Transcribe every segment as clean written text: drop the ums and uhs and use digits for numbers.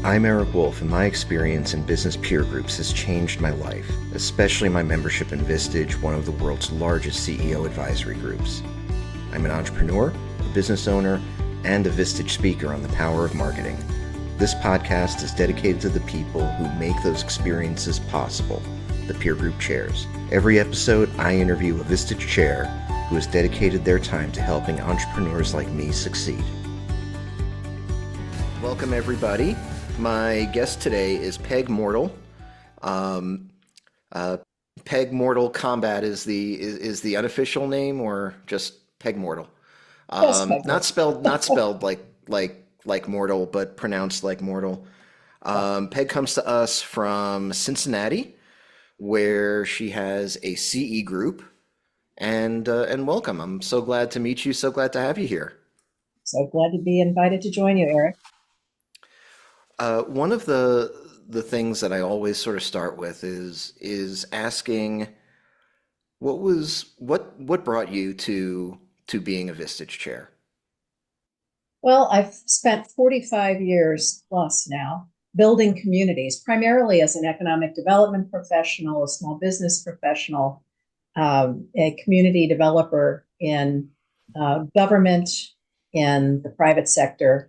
I'm Eric Wolf, and my experience in business peer groups has changed my life, especially my membership in Vistage, one of the world's largest CEO advisory groups. I'm an entrepreneur, a business owner, and a Vistage speaker on the power of marketing. This podcast is dedicated to the people who make those experiences possible, the peer group chairs. Every episode, I interview a Vistage chair who has dedicated their time to helping entrepreneurs like me succeed. Welcome, everybody. My guest today is Peg Moertl. Peg Moertl Combat is the unofficial name, or just Peg Moertl? Yes, Peg Not spelled like mortal, but pronounced like mortal. Peg comes to us from Cincinnati, where she has a CE group, and welcome. I'm so glad to meet you. So glad to have you here. So glad to be invited to join you, Eric. One of the things that I always sort of start with is asking what brought you to being a Vistage chair? Well, I've spent 45 years plus now building communities, primarily as an economic development professional, a small business professional, a community developer in government, in the private sector,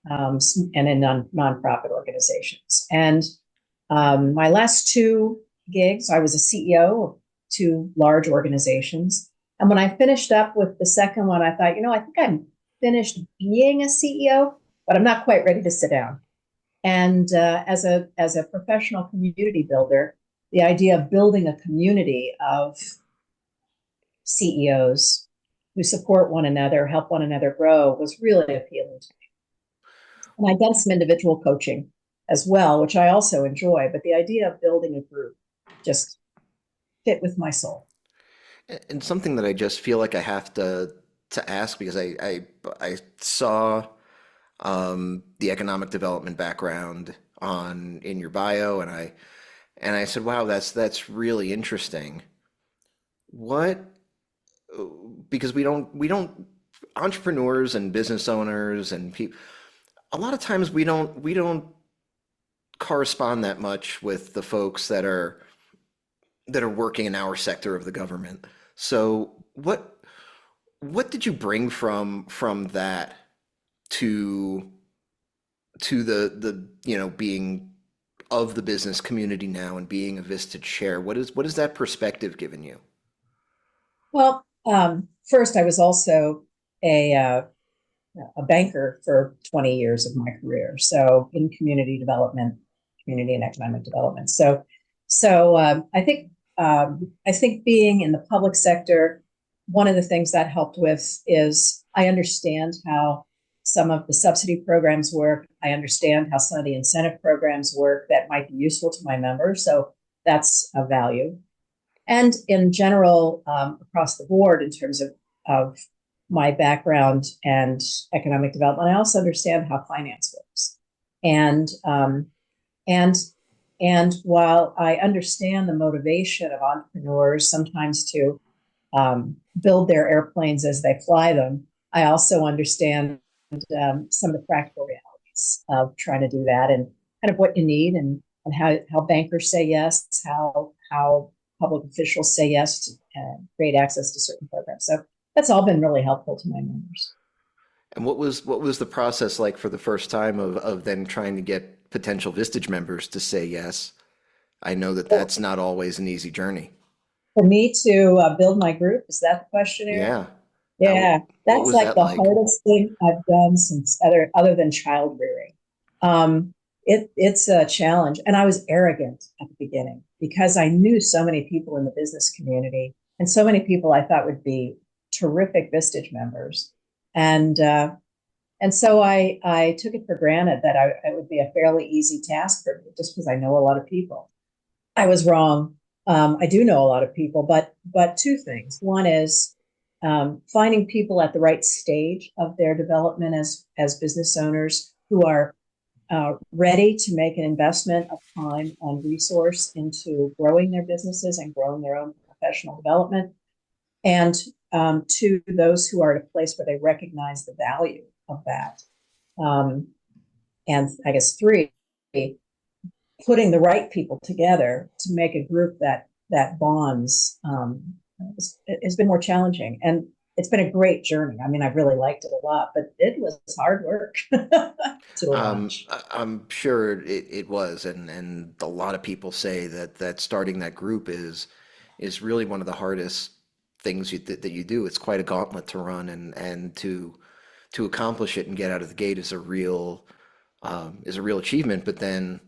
and in nonprofit organizations. And my last two gigs, I was a CEO of two large organizations. And when I finished up with the second one, I thought, I think I'm finished being a CEO, but I'm not quite ready to sit down. And as a professional community builder, the idea of building a community of CEOs who support one another, help one another grow, was really appealing to me. And I've done some individual coaching as well, which I also enjoy. But the idea of building a group just fit with my soul. And something that I just feel like I have to ask, because I saw the economic development background in your bio, and I said, wow, that's really interesting. What Because we don't entrepreneurs and business owners and people, a lot of times we don't correspond that much with the folks that are working in our sector of the government. So what did you bring from that to the being of the business community now and being a Vistage chair? What is that perspective given you? Well, first, I was also a banker for 20 years of my career. So in community development, community and economic development. So I think being in the public sector, one of the things that helped with is I understand how some of the subsidy programs work. I understand how some of the incentive programs work that might be useful to my members. So that's a value. And in general, across the board, in terms of my background and economic development, I also understand how finance works. And and and while I understand the motivation of entrepreneurs sometimes to build their airplanes as they fly them, I also understand some of the practical realities of trying to do that, and kind of what you need, and how bankers say yes, how public officials say yes to create access to certain programs. So that's all been really helpful to my members. And what was the process like for the first time of then trying to get potential Vistage members to say yes? I know that that's not always an easy journey. For me to build my group, is that the question, Eric? Yeah. Yeah, What that's was like that the like? hardest thing I've done since other than child rearing. It's a challenge, and I was arrogant at the beginning because I knew so many people in the business community and so many people I thought would be terrific Vistage members, and so I took it for granted that it would be a fairly easy task for me just because I know a lot of people. I was wrong. I do know a lot of people, but two things. One is finding people at the right stage of their development as business owners who are ready to make an investment of time and resource into growing their businesses and growing their own professional development, and to those who are at a place where they recognize the value of that. And I guess three, putting the right people together to make a group that bonds has been more challenging. And it's been a great journey. I mean, I've really liked it a lot, but it was hard work to launch. I'm sure it was, and a lot of people say that starting that group is really one of the hardest things that you do. It's quite a gauntlet to run, and to accomplish it and get out of the gate is a real achievement. But then,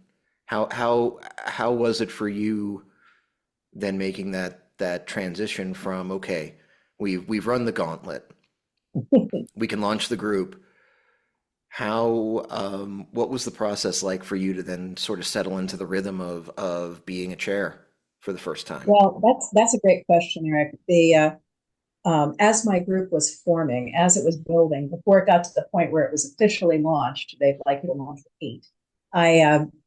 how was it for you then making that transition from, okay, we've run the gauntlet, we can launch the group. How, what was the process like for you to then sort of settle into the rhythm of being a chair for the first time? Well, that's a great question, Eric. As my group was forming, as it was building, before it got to the point where it was officially launched, they'd like it to launch with 8.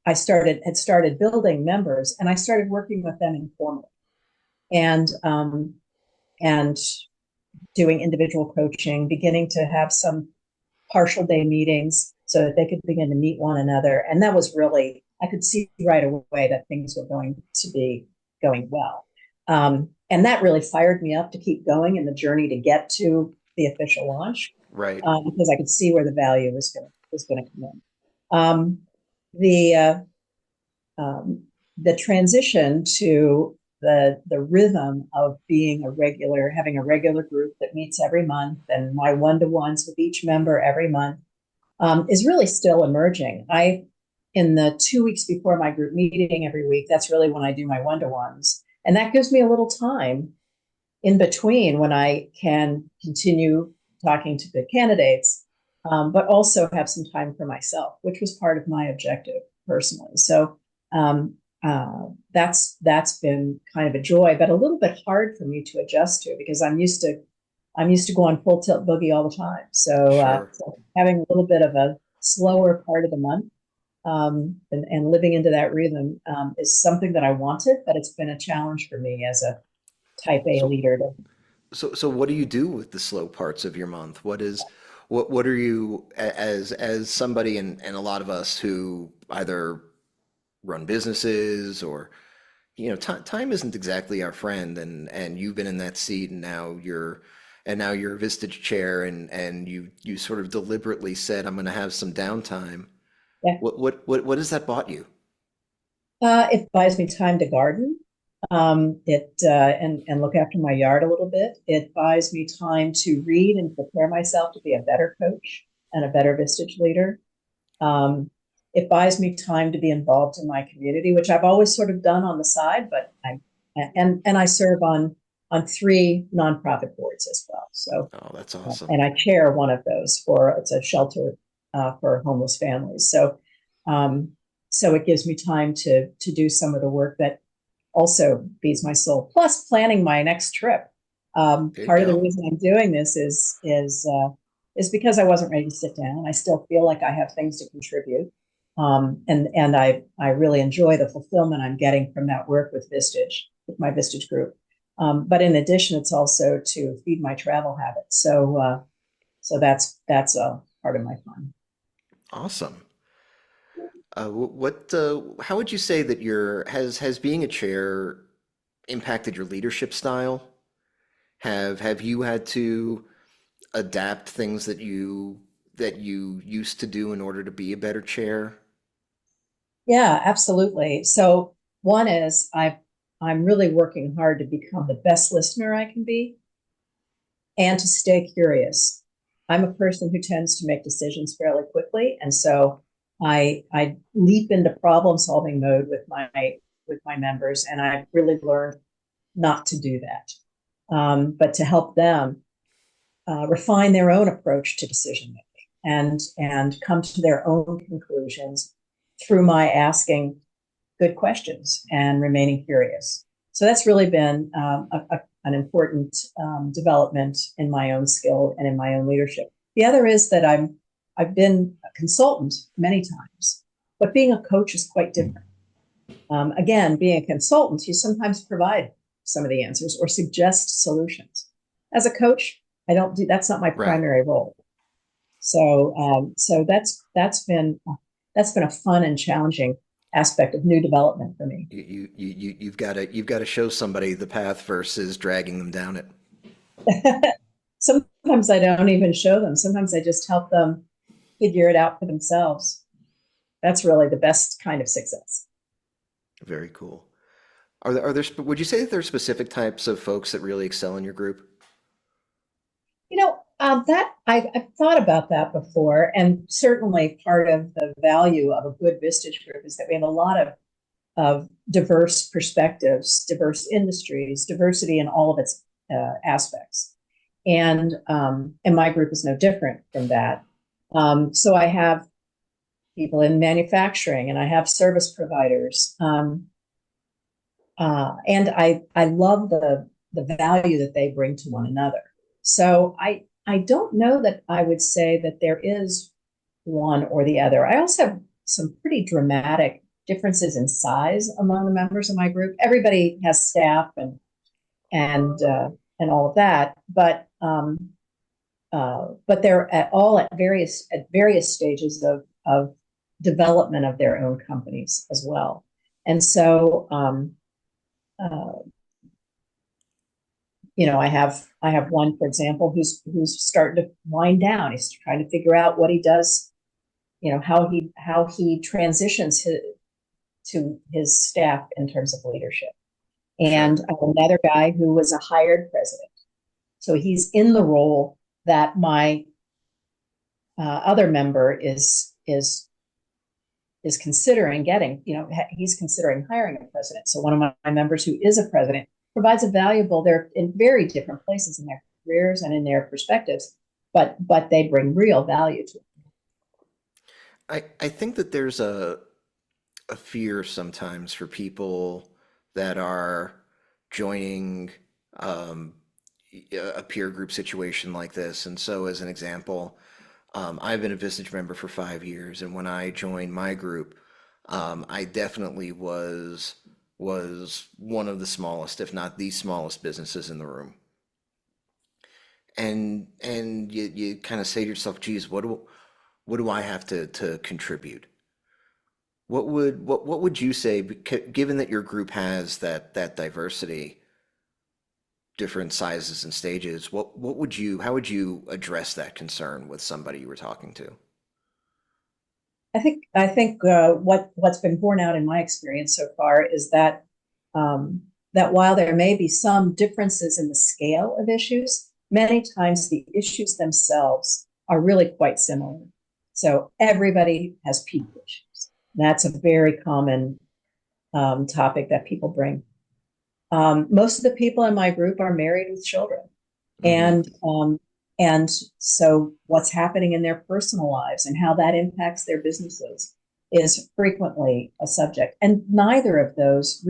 I started building members, and I started working with them informally, and and doing individual coaching, beginning to have some partial day meetings so that they could begin to meet one another. And that was really, I could see right away that things were going to be going well. And that really fired me up to keep going in the journey to get to the official launch, Right. because I could see where the value was going to come in. Um, the the transition to the rhythm of having a regular group that meets every month, and my one-to-ones with each member every month, is really still emerging. In the 2 weeks before my group meeting every week, that's really when I do my one-to-ones. And that gives me a little time in between when I can continue talking to the candidates, but also have some time for myself, which was part of my objective personally. So that's been kind of a joy, but a little bit hard for me to adjust to, because I'm used to going full tilt boogie all the time. Sure. So having a little bit of a slower part of the month, and living into that rhythm, is something that I wanted, but it's been a challenge for me as a type A So leader to. so what do you do with the slow parts of your month? What are you, as somebody, and a lot of us who either run businesses, or time isn't exactly our friend, and you've been in that seat, and now you're a Vistage chair, and you sort of deliberately said, I'm going to have some downtime. Yeah. What has that bought you? It buys me time to garden, and look after my yard a little bit. It buys me time to read and prepare myself to be a better coach and a better Vistage leader. It buys me time to be involved in my community, which I've always sort of done on the side, but I serve on 3 nonprofit boards as well. So, Oh, that's awesome. and I chair one of those it's a shelter for homeless families. So it gives me time to do some of the work that also feeds my soul. Plus, planning my next trip. There you Part of the go. reason I'm doing this is because I wasn't ready to sit down. I still feel like I have things to contribute, and I really enjoy the fulfillment I'm getting from that work with my Vistage group. But in addition, it's also to feed my travel habits. So that's a part of my fun. Awesome. How would you say that has being a chair impacted your leadership style? Have you had to adapt things that you used to do in order to be a better chair? Yeah, absolutely. So one is I'm really working hard to become the best listener I can be, and to stay curious. I'm a person who tends to make decisions fairly quickly, and so I leap into problem solving mode with my members, and I've really learned not to do that, but to help them refine their own approach to decision making, and come to their own conclusions through my asking good questions and remaining curious. So that's really been an important development in my own skill and in my own leadership. The other is that I've been a consultant many times, but being a coach is quite different. Again, being a consultant, you sometimes provide some of the answers or suggest solutions. As a coach, I don't do that's not my Right. primary role. So that's been a fun and challenging aspect of new development for me. You've got to show somebody the path versus dragging them down it. Sometimes I don't even show them. Sometimes I just help them figure it out for themselves. That's really the best kind of success. Very cool. Would you say that there are specific types of folks that really excel in your group? That I've thought about that before, and certainly part of the value of a good Vistage group is that we have a lot of diverse perspectives, diverse industries, diversity in all of its aspects, and my group is no different from that. So I have people in manufacturing, and I have service providers, and I love the value that they bring to one another. So I don't know that I would say that there is one or the other. I also have some pretty dramatic differences in size among the members of my group. Everybody has staff and all of that, but they're all at various stages of development of their own companies as well. And so uh, I have one, for example, who's starting to wind down. He's trying to figure out what he does, how he transitions to his staff in terms of leadership. And Sure. I have another guy who was a hired president, so he's in the role that my other member is considering getting. He's considering hiring a president. So one of my members who is a president provides a valuable. They're in very different places in their careers and in their perspectives, but they bring real value to it. I think that there's a fear sometimes for people that are joining um, a peer group situation like this. And so, as an example, I've been a Vistage member for 5 years, and when I joined my group, I definitely was one of the smallest, if not the smallest, businesses in the room. And you kind of say to yourself, "Geez, what do I have to contribute?" What would you say, given that your group has that diversity, different sizes and stages, how would you address that concern with somebody you were talking to? I think what's been borne out in my experience so far is that while there may be some differences in the scale of issues, many times the issues themselves are really quite similar. So everybody has people issues. That's a very common topic that people bring. Most of the people in my group are married with children, Hmm. and so what's happening in their personal lives and how that impacts their businesses is frequently a subject. And in neither of those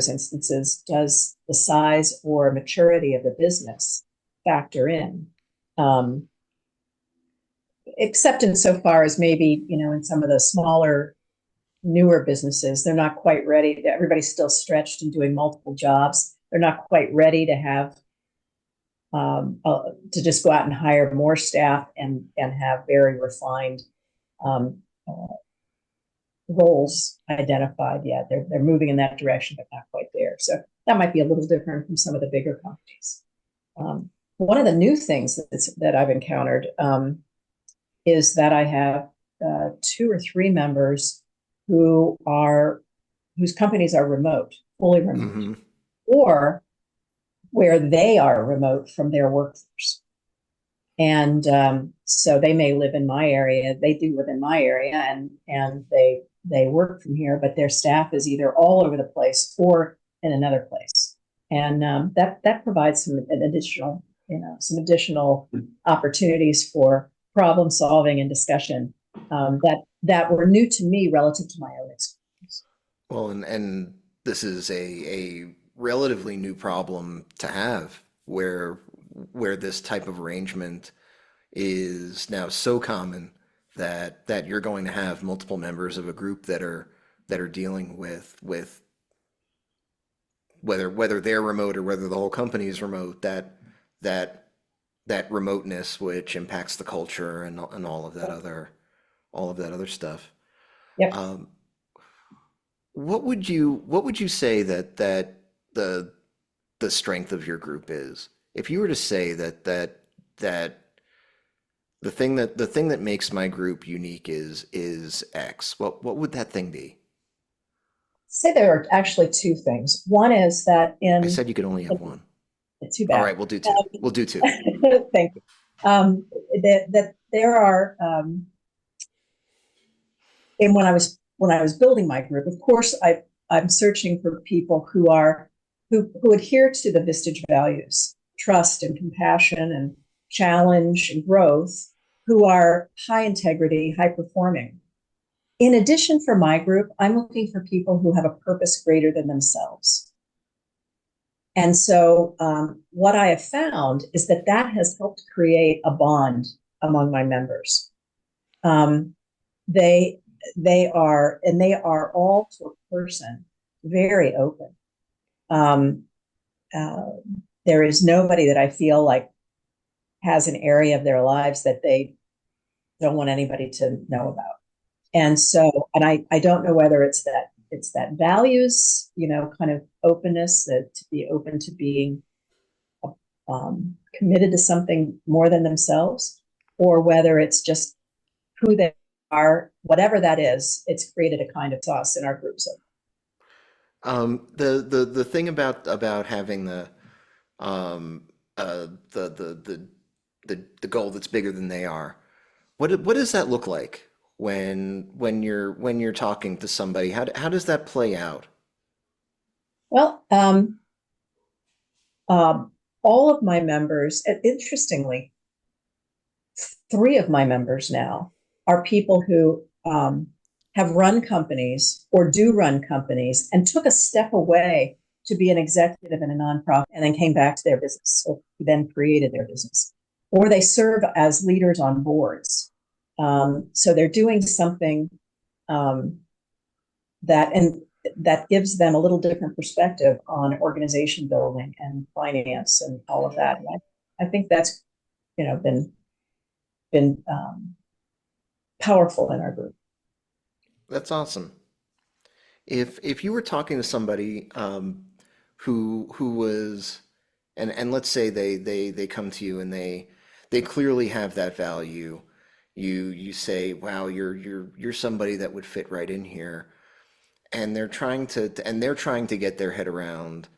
instances does the size or maturity of the business factor in. Um, Except insofar as maybe, in some of the smaller, newer businesses, they're not quite ready. Everybody's still stretched and doing multiple jobs. They're not quite ready to have to just go out and hire more staff and have very refined um, uh, roles identified yet. They're moving in that direction, but not quite there. So that might be a little different from some of the bigger companies. One of the new things that I've encountered is that I have two or three members whose companies are remote, fully remote, Hmm. or where they are remote from their workforce. And so they may live in my area. They do live in my area, and they work from here, but their staff is either all over the place or in another place, and that provides some additional opportunities for problem solving and discussion that were new to me relative to my own experience. Well, and this is a relatively new problem to have, where this type of arrangement is now so common that you're going to have multiple members of a group that are dealing with whether they're remote or whether the whole company is remote, that that remoteness which impacts the culture and all of that other all of that other stuff. Yep. Um, what would you say that the the strength of your group is? If you were to say that the thing that makes my group unique is X, what would that thing be? Say there are actually two things. One is that I in, said you could only have one. too All bad. right, we'll do two. We'll do two. Thank you. That there are, and when I was building my group, of course, I'm searching for people who adhere to the Vistage values, trust and compassion and challenge and growth, who are high integrity, high performing. In addition, for my group, I'm looking for people who have a purpose greater than themselves. And so, what I have found is that has helped create a bond among my members. Um, they they are all, to a person, very open. Um, uh, there is nobody that I feel like has an area of their lives that they don't want anybody to know about. And so, and I don't know whether it's that values, kind of openness, that to be open to being committed to something more than themselves, or whether it's just who they are, whatever that is, it's created a kind of sauce in our group. So, The thing about having um the the the the goal that's bigger than they are. What does that look like when you're talking to somebody? How does that play out? well, um, all of my members, interestingly, three of my members now are people who have run companies or do run companies and took a step away to be an executive in a nonprofit and then came back to their business or then created their business. Or they serve as leaders on boards. So they're doing something um, and that gives them a little different perspective on organization building and finance and all of that. And I think that's been powerful in our group. That's awesome. If you were talking to somebody who was and let's say they come to you and they clearly have that value. You say, "Wow, you're somebody that would fit right in here." And they're trying to get their head around,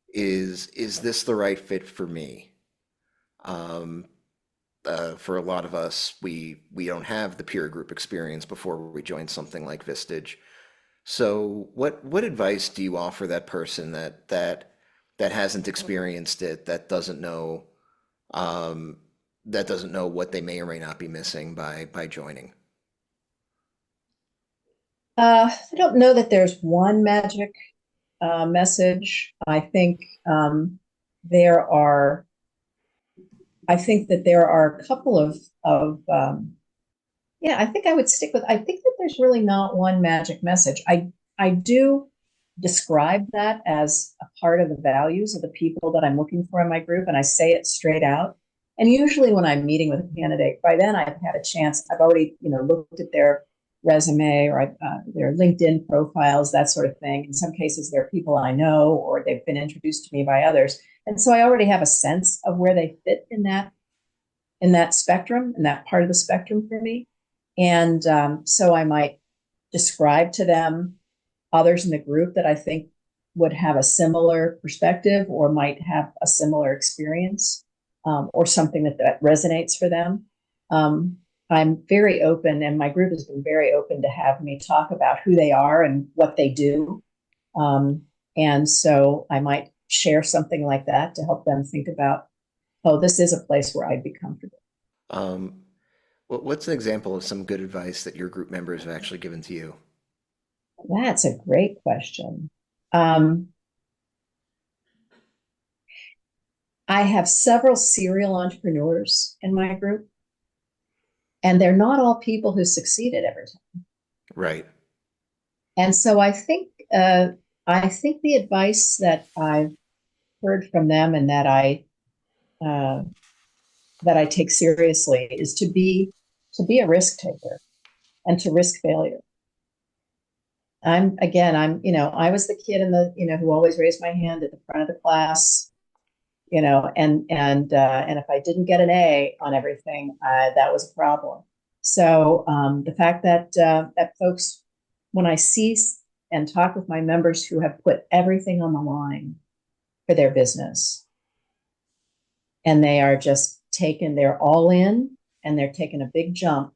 is this the right fit for me? Um, for a lot of us, we don't have the peer group experience before we join something like Vistage. So what advice do you offer that person that hasn't experienced it, um, that doesn't know what they may or may not be missing by joining? I don't know that there's one magic message. Um, there are. I think that there are a couple of yeah. I think I would stick with. I think that there's really not one magic message. I do describe that as a part of the values of the people that I'm looking for in my group, and I say it straight out. And usually, when I'm meeting with a candidate, by then I've had a chance. I've already, looked at their resume or their LinkedIn profiles, that sort of thing. In some cases, they're people I know, or they've been introduced to me by others, and so I already have a sense of where they fit in that spectrum, in that part of the spectrum for me. And so I might describe to them others in the group that I think would have a similar perspective or might have a similar experience, or something that resonates for them. Um, I'm very open, and my group has been very open to have me talk about who they are and what they do. Um, and so I might share something like that to help them think about, oh, this is a place where I'd be comfortable. Um, what's an example of some good advice that your group members have actually given to you? That's a great question. Um, I have several serial entrepreneurs in my group, and they're not all people who succeeded every time. Right. And so I think the advice that I've heard from them and uh, that I take seriously is to be a risk taker. and to risk failure. I'm, I was the kid who always raised my hand at the front of the class, and if I didn't get an A on everything, that was a problem. So the fact that folks, when I see and talk with my members who have put everything on the line for their business, and they are just they're all in, and they're taking a big jump,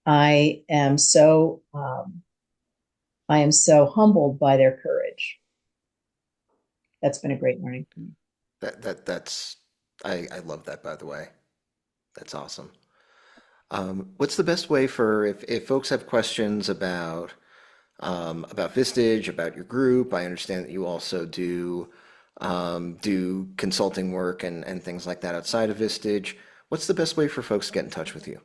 I am so humbled by their courage. That's been a great learning for me. I love that, by the way. That's awesome. What's the best way for if folks have questions about Vistage, about your group? I understand that you also do consulting work and things like that outside of Vistage. What's the best way for folks to get in touch with you?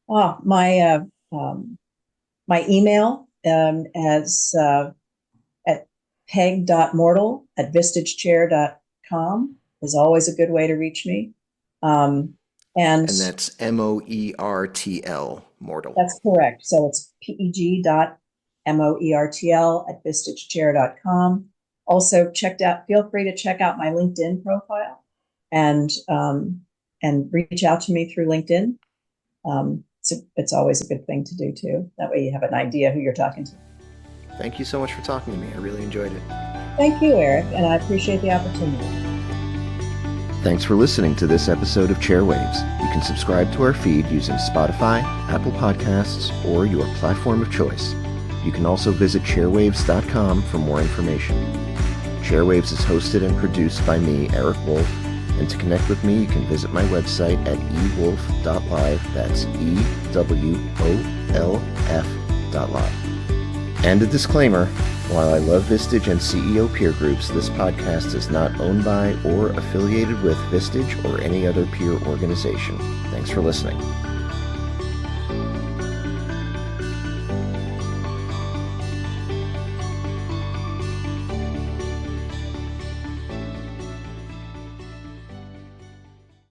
Oh, my email as at peg.moertl@vistagechair.com is always a good way to reach me. And that's Moertl, Mortal. That's correct. So it's peg.moertl@vistagechair.com. Also feel free to check out my LinkedIn profile and reach out to me through LinkedIn. It's always a good thing to do too. That way you have an idea who you're talking to. Thank you so much for talking to me. I really enjoyed it. Thank you, Eric, and I appreciate the opportunity. Thanks for listening to this episode of Chair Waves. You can subscribe to our feed using Spotify, Apple Podcasts, or your platform of choice. You can also visit chairwaves.com for more information. Chair Waves is hosted and produced by me, Eric Wolf, and to connect with me, you can visit my website at ewolf.live. That's EWOLF.live. And a disclaimer, while I love Vistage and CEO peer groups, this podcast is not owned by or affiliated with Vistage or any other peer organization. Thanks for listening.